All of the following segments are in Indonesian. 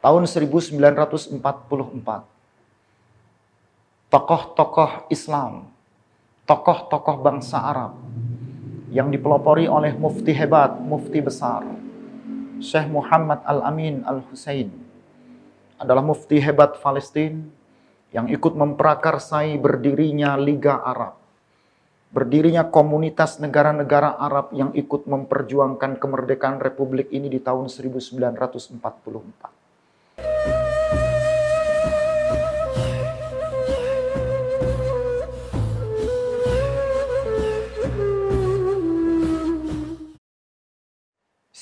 tahun 1944. Tokoh-tokoh Islam, tokoh-tokoh bangsa Arab yang dipelopori oleh mufti hebat, mufti besar, Syekh Muhammad Al-Amin Al-Husain adalah mufti hebat Palestina yang ikut memprakarsai berdirinya Liga Arab, berdirinya komunitas negara-negara Arab yang ikut memperjuangkan kemerdekaan Republik ini di tahun 1944.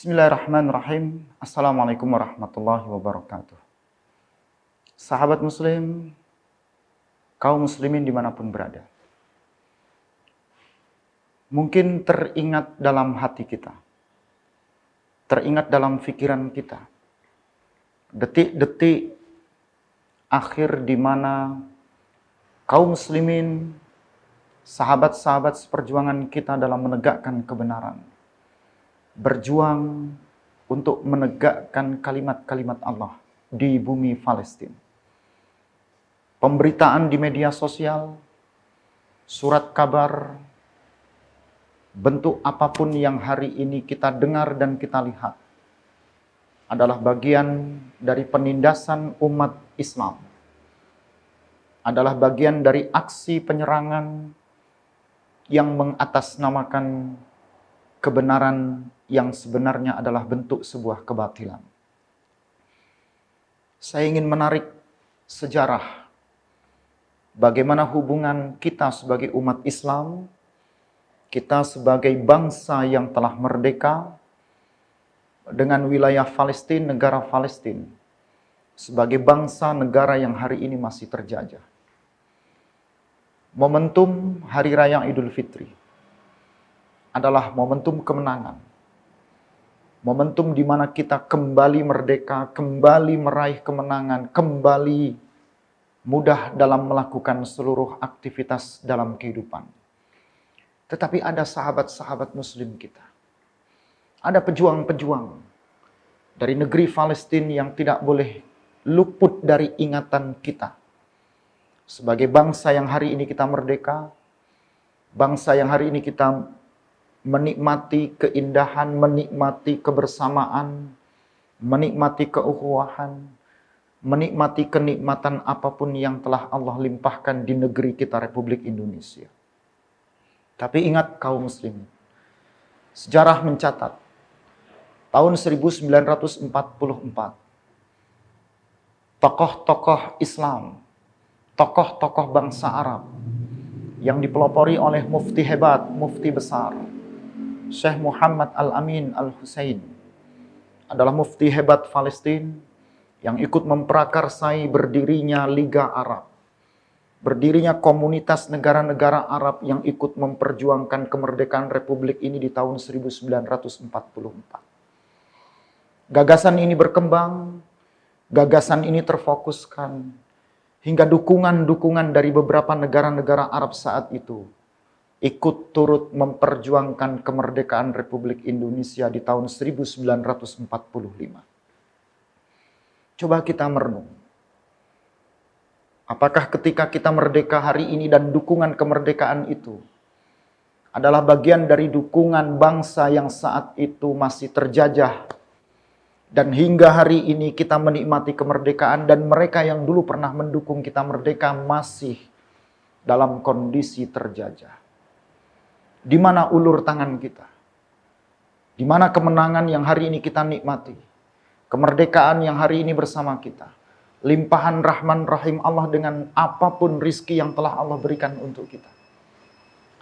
Bismillahirrahmanirrahim. Assalamualaikum warahmatullahi wabarakatuh. Sahabat muslim, kaum muslimin dimanapun berada. Mungkin teringat dalam hati kita, teringat dalam pikiran kita, detik-detik akhir di mana kaum muslimin, sahabat-sahabat seperjuangan kita dalam menegakkan kebenaran, berjuang untuk menegakkan kalimat-kalimat Allah di bumi Palestina. Pemberitaan di media sosial, surat kabar, bentuk apapun yang hari ini kita dengar dan kita lihat adalah bagian dari penindasan umat Islam. Adalah bagian dari aksi penyerangan yang mengatasnamakan kebenaran yang sebenarnya adalah bentuk sebuah kebatilan. Saya ingin menarik sejarah bagaimana hubungan kita sebagai umat Islam, kita sebagai bangsa yang telah merdeka dengan wilayah Palestina, negara Palestina, sebagai bangsa negara yang hari ini masih terjajah. Momentum Hari Raya Idul Fitri adalah momentum kemenangan. Momentum di mana kita kembali merdeka, kembali meraih kemenangan, kembali mudah dalam melakukan seluruh aktivitas dalam kehidupan. Tetapi ada sahabat-sahabat muslim kita. Ada pejuang-pejuang dari negeri Palestina yang tidak boleh luput dari ingatan kita. Sebagai bangsa yang hari ini kita merdeka, bangsa yang hari ini kita menikmati keindahan, menikmati kebersamaan, menikmati keukhuwahan, menikmati kenikmatan apapun yang telah Allah limpahkan di negeri kita Republik Indonesia. Tapi ingat kaum muslim, sejarah mencatat tahun 1944 tokoh-tokoh Islam, tokoh-tokoh bangsa Arab yang dipelopori oleh mufti hebat, mufti besar, Syekh Muhammad Al-Amin Al-Husain adalah mufti hebat Palestina yang ikut memprakarsai berdirinya Liga Arab, berdirinya komunitas negara-negara Arab yang ikut memperjuangkan kemerdekaan Republik ini di tahun 1944. Gagasan ini berkembang, gagasan ini terfokuskan, hingga dukungan-dukungan dari beberapa negara-negara Arab saat itu ikut turut memperjuangkan kemerdekaan Republik Indonesia di tahun 1945. Coba kita merenung. Apakah ketika kita merdeka hari ini dan dukungan kemerdekaan itu adalah bagian dari dukungan bangsa yang saat itu masih terjajah dan hingga hari ini kita menikmati kemerdekaan dan mereka yang dulu pernah mendukung kita merdeka masih dalam kondisi terjajah? Di mana ulur tangan kita? Di mana kemenangan yang hari ini kita nikmati? Kemerdekaan yang hari ini bersama kita? Limpahan Rahman Rahim Allah dengan apapun rizki yang telah Allah berikan untuk kita.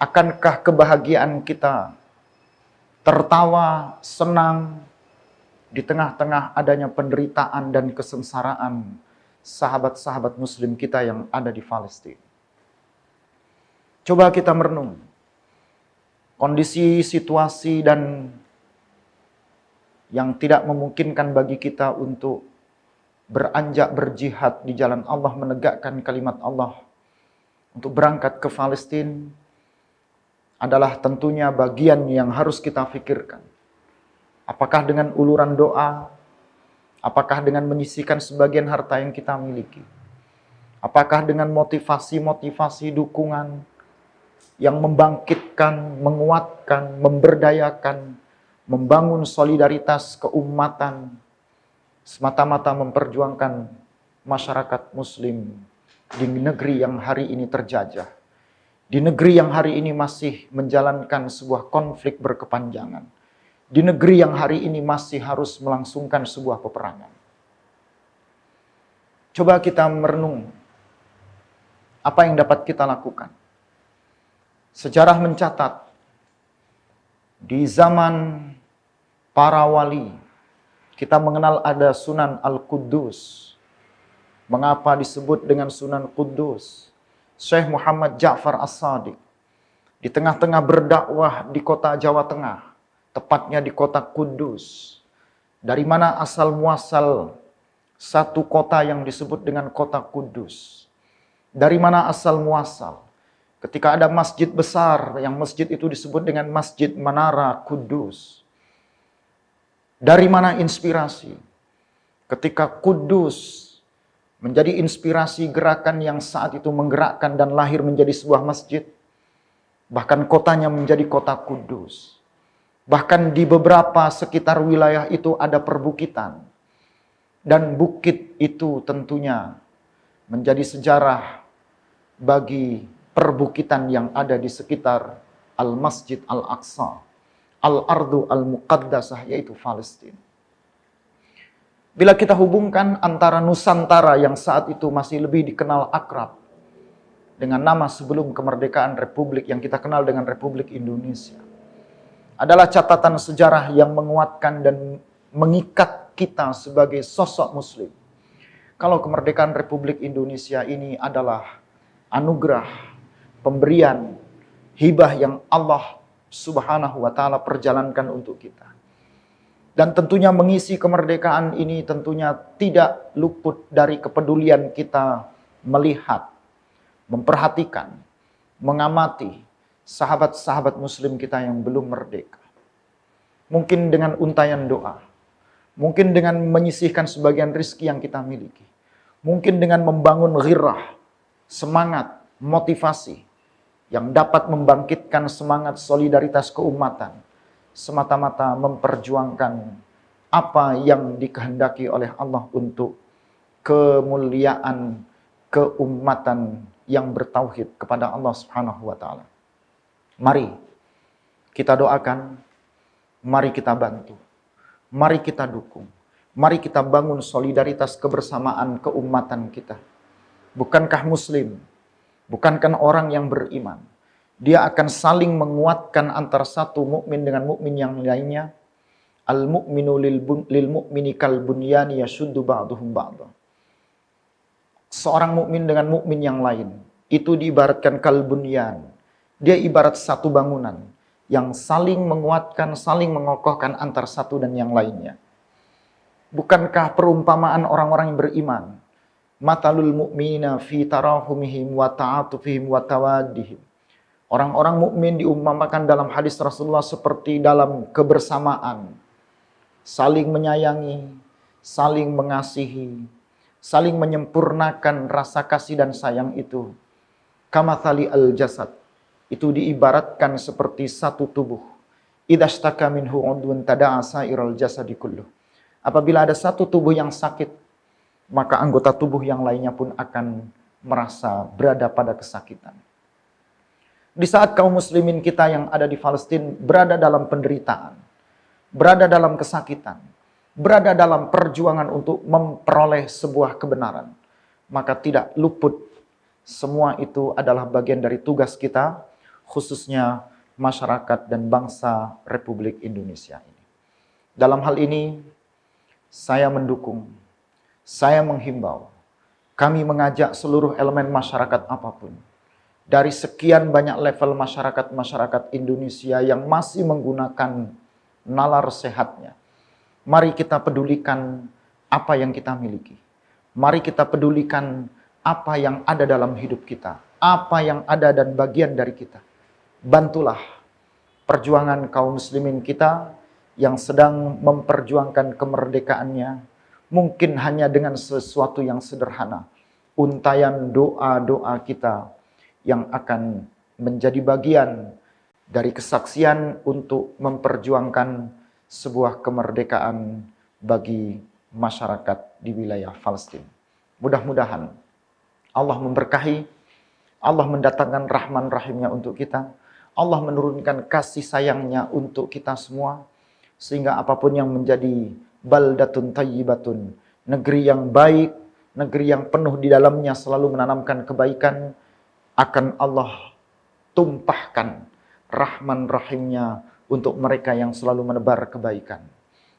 Akankah kebahagiaan kita tertawa, senang di tengah-tengah adanya penderitaan dan kesengsaraan sahabat-sahabat muslim kita yang ada di Palestina? Coba kita merenung kondisi, situasi, dan yang tidak memungkinkan bagi kita untuk beranjak berjihad di jalan Allah, menegakkan kalimat Allah, untuk berangkat ke Palestina adalah tentunya bagian yang harus kita pikirkan. Apakah dengan uluran doa, Apakah dengan menyisihkan sebagian harta yang kita miliki? Apakah dengan motivasi-motivasi dukungan yang membangkitkan, menguatkan, memberdayakan, membangun solidaritas keumatan, semata-mata memperjuangkan masyarakat muslim di negeri yang hari ini terjajah, di negeri yang hari ini masih menjalankan sebuah konflik berkepanjangan, di negeri yang hari ini masih harus melangsungkan sebuah peperangan. Coba kita merenung apa yang dapat kita lakukan. Sejarah mencatat di zaman para wali kita mengenal ada Sunan Al-Quddus. Mengapa disebut dengan Sunan Quddus? Syekh Muhammad Ja'far As-Sadiq di tengah-tengah berdakwah di kota Jawa Tengah, tepatnya di kota Kudus. Dari mana asal muasal satu kota yang disebut dengan kota Kudus? Dari mana asal muasal? Ketika ada masjid besar, yang masjid itu disebut dengan Masjid Menara Kudus. Dari mana inspirasi? Ketika Kudus menjadi inspirasi gerakan yang saat itu menggerakkan dan lahir menjadi sebuah masjid, bahkan kotanya menjadi kota Kudus. Bahkan di beberapa sekitar wilayah itu ada perbukitan. Dan bukit itu tentunya menjadi sejarah bagi perbukitan yang ada di sekitar Al-Masjid Al-Aqsa, Al-Ardu Al-Muqaddasah, yaitu Palestina. Bila kita hubungkan antara Nusantara yang saat itu masih lebih dikenal akrab dengan nama sebelum kemerdekaan Republik yang kita kenal dengan Republik Indonesia, adalah catatan sejarah yang menguatkan dan mengikat kita sebagai sosok muslim. Kalau kemerdekaan Republik Indonesia ini adalah anugerah, pemberian, hibah yang Allah Subhanahu wa Ta'ala perjalankan untuk kita. Dan tentunya mengisi kemerdekaan ini tentunya tidak luput dari kepedulian kita melihat, memperhatikan, mengamati sahabat-sahabat muslim kita yang belum merdeka. Mungkin dengan untayan doa, mungkin dengan menyisihkan sebagian rizki yang kita miliki, mungkin dengan membangun ghirah, semangat, motivasi yang dapat membangkitkan semangat solidaritas keumatan, semata-mata memperjuangkan apa yang dikehendaki oleh Allah untuk kemuliaan keumatan yang bertauhid kepada Allah Subhanahu wa Ta'ala. Mari kita doakan, mari kita bantu, mari kita dukung, mari kita bangun solidaritas kebersamaan keumatan kita. Bukankah muslim, bukankah orang yang beriman, dia akan saling menguatkan antara satu mukmin dengan mukmin yang lainnya? Al-mu'minu lil mu'mini kal bunyani yashuddu ba'duhum ba'dha. Seorang mukmin dengan mukmin yang lain itu diibaratkan kal bunyan. Dia ibarat satu bangunan yang saling menguatkan, saling mengokohkan antara satu dan yang lainnya. Bukankah perumpamaan orang-orang yang beriman? Matalul mu'minina fi tarahumihim wa ta'atufihim wa tawaddihim. Orang-orang mukmin diumpamakan dalam hadis Rasulullah seperti dalam kebersamaan, saling menyayangi, saling mengasihi, saling menyempurnakan rasa kasih dan sayang itu. Kamathali al-jasad, itu diibaratkan seperti satu tubuh. Idastaka minhu udwun tada'a sa'iral jasadi kulluh. Apabila ada satu tubuh yang sakit, maka anggota tubuh yang lainnya pun akan merasa berada pada kesakitan. Di saat kaum muslimin kita yang ada di Palestina berada dalam penderitaan, berada dalam kesakitan, berada dalam perjuangan untuk memperoleh sebuah kebenaran, maka tidak luput semua itu adalah bagian dari tugas kita, khususnya masyarakat dan bangsa Republik Indonesia ini. Dalam hal ini, saya mendukung, saya menghimbau, kami mengajak seluruh elemen masyarakat apapun, dari sekian banyak level masyarakat Indonesia yang masih menggunakan nalar sehatnya. Mari kita pedulikan apa yang kita miliki. Mari kita pedulikan apa yang ada dalam hidup kita. Apa yang ada dan bagian dari kita. Bantulah perjuangan kaum muslimin kita yang sedang memperjuangkan kemerdekaannya. Mungkin hanya dengan sesuatu yang sederhana, untayan doa-doa kita yang akan menjadi bagian dari kesaksian untuk memperjuangkan sebuah kemerdekaan bagi masyarakat di wilayah Palestina. Mudah-mudahan Allah memberkahi, Allah mendatangkan rahman rahimnya untuk kita, Allah menurunkan kasih sayangnya untuk kita semua, sehingga apapun yang menjadi baldatun tayyibatun, negeri yang baik, negeri yang penuh di dalamnya selalu menanamkan kebaikan, akan Allah tumpahkan rahman rahimnya untuk mereka yang selalu menebar kebaikan.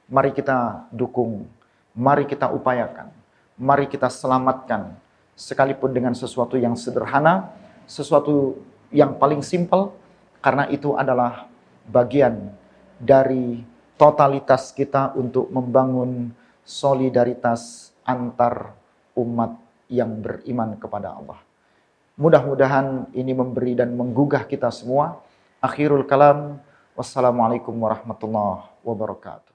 Mari kita dukung, mari kita upayakan, mari kita selamatkan, sekalipun dengan sesuatu yang sederhana, sesuatu yang paling simpel, karena itu adalah bagian dari totalitas kita untuk membangun solidaritas antar umat yang beriman kepada Allah. Mudah-mudahan ini memberi dan menggugah kita semua. Akhirul kalam, wassalamualaikum warahmatullahi wabarakatuh.